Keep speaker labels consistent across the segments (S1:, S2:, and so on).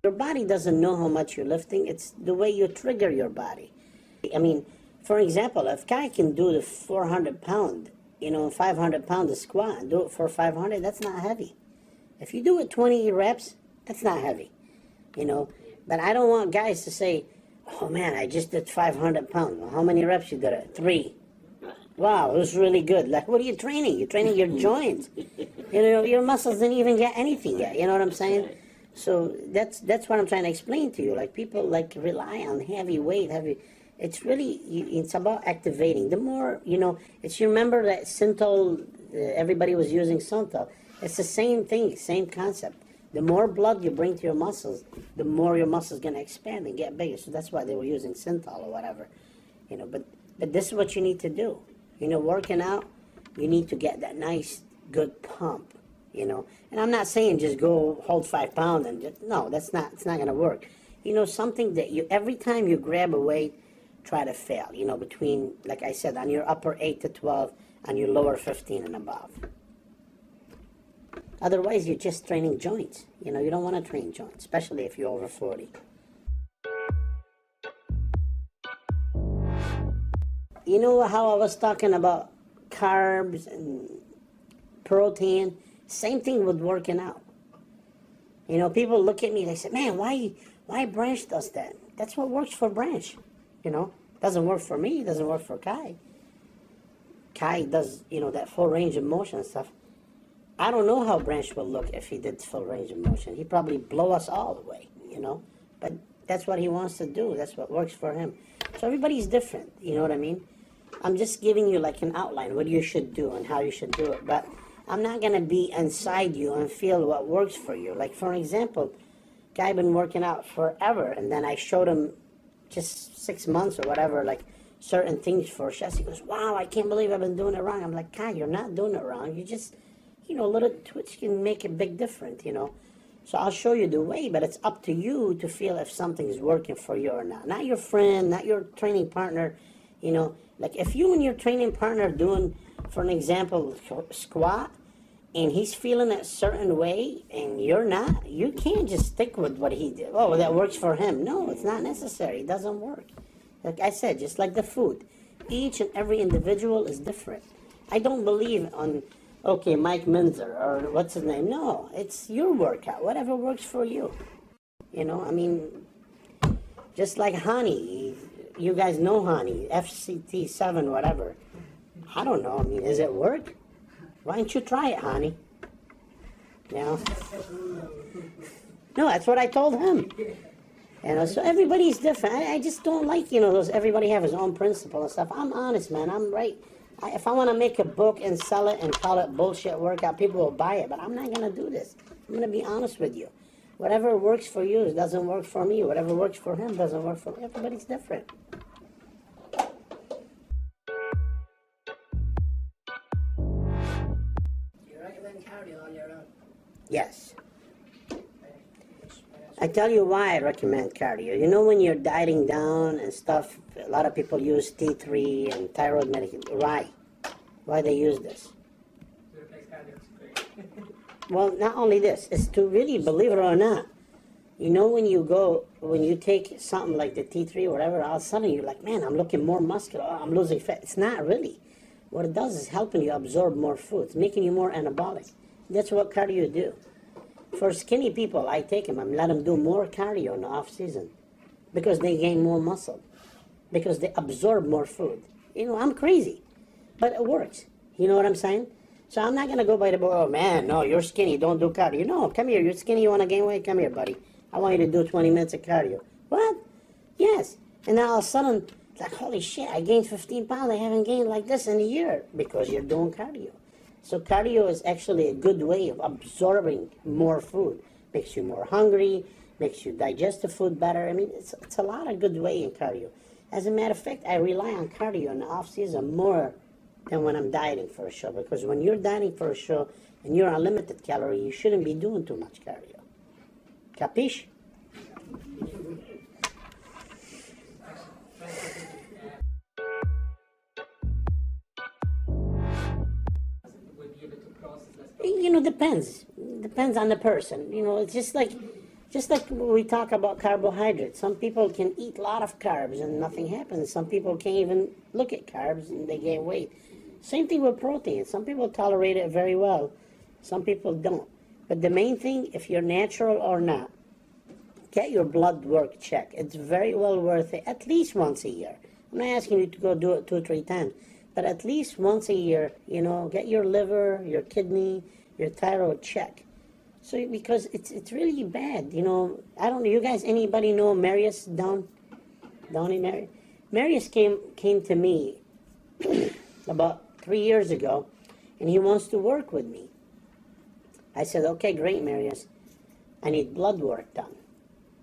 S1: Your body doesn't know how much you're lifting. It's the way you trigger your body. I mean, for example, if guy can do the 400 pound, 500 pound squat and do it for 500, that's not heavy. If you do it 20 reps, that's not heavy, But I don't want guys to say, oh man, I just did 500 pounds. Well, how many reps you did it? 3. Wow, it was really good. Like, what are you training? You're training your joints. Your muscles didn't even get anything yet. You know what I'm saying? So that's what I'm trying to explain to you. Like, people rely on heavy weight, It's really, it's about activating. The more, you remember that Synthol, everybody was using Synthol. It's the same thing, same concept. The more blood you bring to your muscles, the more your muscles going to expand and get bigger. So that's why they were using Synthol or whatever. But this is what you need to do. Working out, you need to get that nice, good pump, And I'm not saying just go hold 5 pounds and just, no, it's not going to work. Something that every time you grab a weight, try to fail, between, like I said, on your upper 8 to 12, on your lower 15 and above. Otherwise, you're just training joints. You don't want to train joints, especially if you're over 40. You know how I was talking about carbs and protein? Same thing with working out. People look at me, they say, man, why Branch does that? That's what works for Branch. Doesn't work for me, doesn't work for Kai. Kai does, that full range of motion and stuff. I don't know how Branch will look if he did full range of motion. He'd probably blow us all the way, But that's what he wants to do. That's what works for him. So everybody's different, you know what I mean? I'm just giving you like an outline, what you should do and how you should do it. But I'm not going to be inside you and feel what works for you. Like, for example, guy been working out forever, and then I showed him just 6 months or whatever, like certain things for chest. He goes, wow, I can't believe I've been doing it wrong. I'm like, Kai, you're not doing it wrong. You just, a little twitch can make a big difference, So I'll show you the way, but it's up to you to feel if something is working for you or not. Not your friend, not your training partner, Like if you and your training partner doing, for an example, squat, and he's feeling a certain way and you're not, you can't just stick with what he did. Oh, that works for him. No, it's not necessary. It doesn't work. Like I said, just like the food, each and every individual is different. I don't believe on, okay, Mike Minzer or what's his name. No, it's your workout, whatever works for you. Just like Hany, you guys know Hany, fst-7, whatever. I don't know, does it work? Why don't you try it, Hany? No, that's what I told him. So everybody's different. I just don't like, those, everybody have his own principle and stuff. I'm honest, man. I'm right. If I want to make a book and sell it and call it bullshit workout, people will buy it. But I'm not going to do this. I'm going to be honest with you. Whatever works for you doesn't work for me. Whatever works for him doesn't work for me. Everybody's different. Yes. I tell you why I recommend cardio. When you're dieting down and stuff, a lot of people use T3 and thyroid medication. Why? Why they use this? Well, not only this, it's to really, believe it or not, when you take something like the T3 or whatever, all of a sudden you're like, man, I'm looking more muscular, I'm losing fat. It's not really. What it does is helping you absorb more food. It's making you more anabolic. That's what cardio do. For skinny people, I take them, I let them do more cardio in the off season because they gain more muscle, because they absorb more food. I'm crazy, but it works. You know what I'm saying? So I'm not going to go by the book, oh man, no, you're skinny, don't do cardio. No, come here, you're skinny, you want to gain weight? Come here, buddy. I want you to do 20 minutes of cardio. What? Yes. And now all of a sudden, it's like, holy shit, I gained 15 pounds. I haven't gained like this in a year because you're doing cardio. So cardio is actually a good way of absorbing more food. Makes you more hungry, makes you digest the food better. It's a lot of good way in cardio. As a matter of fact, I rely on cardio in the off-season more than when I'm dieting for a show. Because when you're dieting for a show and you're on limited calorie, you shouldn't be doing too much cardio. Capiche? Depends. Depends on the person. It's just like, Just like we talk about carbohydrates. Some people can eat a lot of carbs and nothing happens. Some people can't even look at carbs and they gain weight. Same thing with protein. Some people tolerate it very well. Some people don't. But the main thing, if you're natural or not, get your blood work checked. It's very well worth it, at least once a year. I'm not asking you to go do it 2 or 3 times, but at least once a year, you know, get your liver, your kidney, your thyroid checked. So, because it's really bad, you know. I don't know, you guys, anybody know Marius Downey Marius? Marius came to me about 3 years ago, and he wants to work with me. I said, okay, great, Marius. I need blood work done.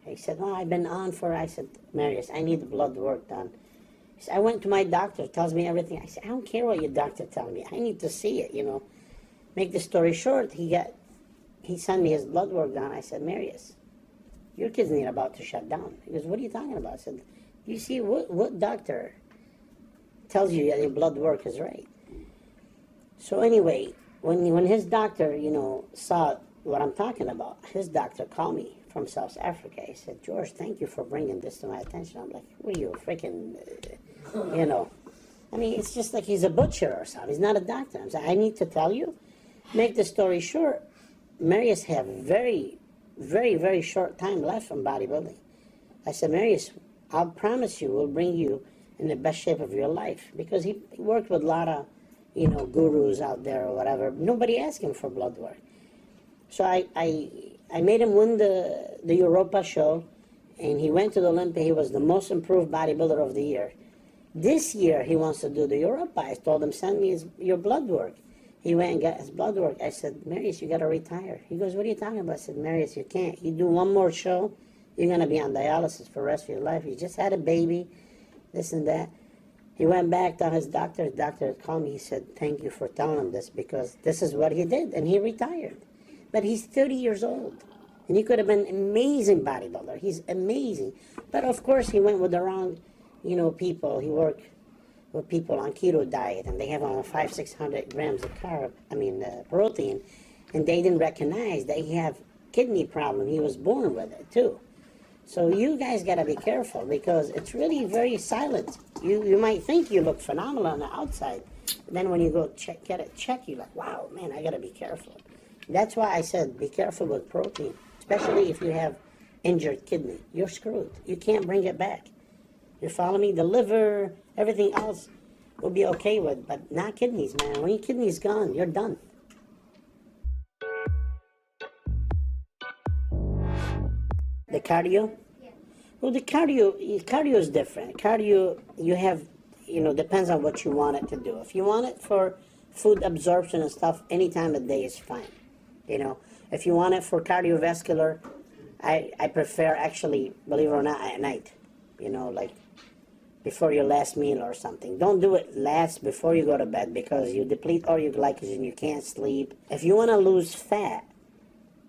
S1: He said, well, I've been on for, I said, Marius, I need the blood work done. He said, I went to my doctor, tells me everything. I said, I don't care what your doctor tells me. I need to see it, you know. Make the story short, he sent me his blood work done. I said, Marius, your kidney are about to shut down. He goes, what are you talking about? I said, you see, what doctor tells you that your blood work is right? So anyway, when his doctor, you know, saw what I'm talking about, his doctor called me from South Africa. He said, George, thank you for bringing this to my attention. I'm like, what are you, freaking, you know? I mean, it's just like he's a butcher or something. He's not a doctor. I'm saying, I need to tell you. Make the story short, Marius have very, very, very short time left from bodybuilding. I said, Marius, I'll promise you we'll bring you in the best shape of your life, because he worked with a lot of, you know, gurus out there or whatever. Nobody asked him for blood work. So I made him win the Europa show, and he went to the Olympia. He was the most improved bodybuilder of the year. This year, he wants to do the Europa. I told him, send me your blood work. He went and got his blood work. I said, Marius, you got to retire. He goes, what are you talking about? I said, Marius, you can't. You do one more show, you're going to be on dialysis for the rest of your life. You just had a baby, this and that. He went back to his doctor. His doctor called me. He said, thank you for telling him this, because this is what he did, and he retired. But he's 30 years old, and he could have been an amazing bodybuilder. He's amazing. But, of course, he went with the wrong, you know, people. He worked with people on keto diet, and they have on 500-600 grams of protein, and they didn't recognize that he have kidney problem. He was born with it, too. So you guys got to be careful, because it's really very silent. You might think you look phenomenal on the outside, but then when you go get it checked, you're like, wow, man, I got to be careful. That's why I said be careful with protein, especially if you have injured kidney. You're screwed. You can't bring it back. You follow me? The liver, everything else will be okay with, but not kidneys, man. When your kidney's gone, you're done. The cardio? Yeah. Well, the cardio is different. Cardio, you have, you know, depends on what you want it to do. If you want it for food absorption and stuff, any time of day is fine. You know, if you want it for cardiovascular, I prefer, actually, believe it or not, at night. You know, like before your last meal or something. Don't do it last before you go to bed, because you deplete all your glycogen, you can't sleep. If you want to lose fat,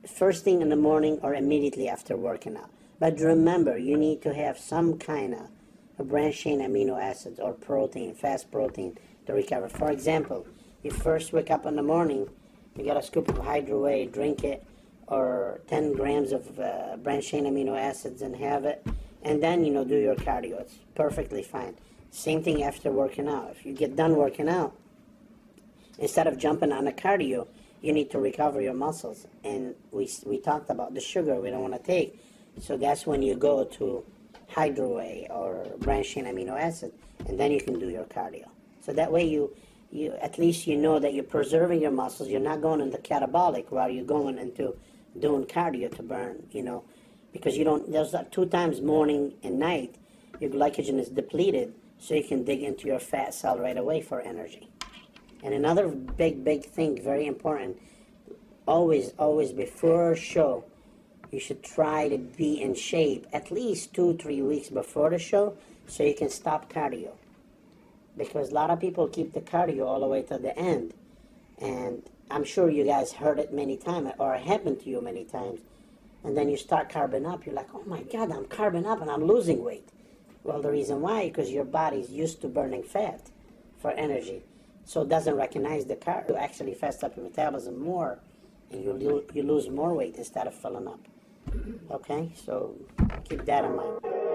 S1: first thing in the morning or immediately after working out. But remember, you need to have some kind of branched chain amino acids or protein, fast protein, to recover. For example, you first wake up in the morning, you got a scoop of Hydro Whey, drink it, or 10 grams of branched chain amino acids and have it, and then, you know, do your cardio. It's perfectly fine. Same thing after working out. If you get done working out, instead of jumping on a cardio, you need to recover your muscles. And we talked about the sugar we don't want to take. So that's when you go to Hydro Whey or branched chain amino acid, and then you can do your cardio. So that way you at least you know that you're preserving your muscles. You're not going into catabolic while you're going into doing cardio to burn, you know, because you don't, there's 2 times morning and night, your glycogen is depleted, so you can dig into your fat cell right away for energy. And another big thing, very important, always before a show, you should try to be in shape at least 2-3 weeks before the show, so you can stop cardio. Because a lot of people keep the cardio all the way to the end. And I'm sure you guys heard it many times, or it happened to you many times. And then you start carbing up. You're like, oh my God, I'm carbing up and I'm losing weight. Well, the reason why, because your body's used to burning fat for energy. So it doesn't recognize the carb. You actually fast up your metabolism more, and you lose more weight instead of filling up. Okay, so keep that in mind.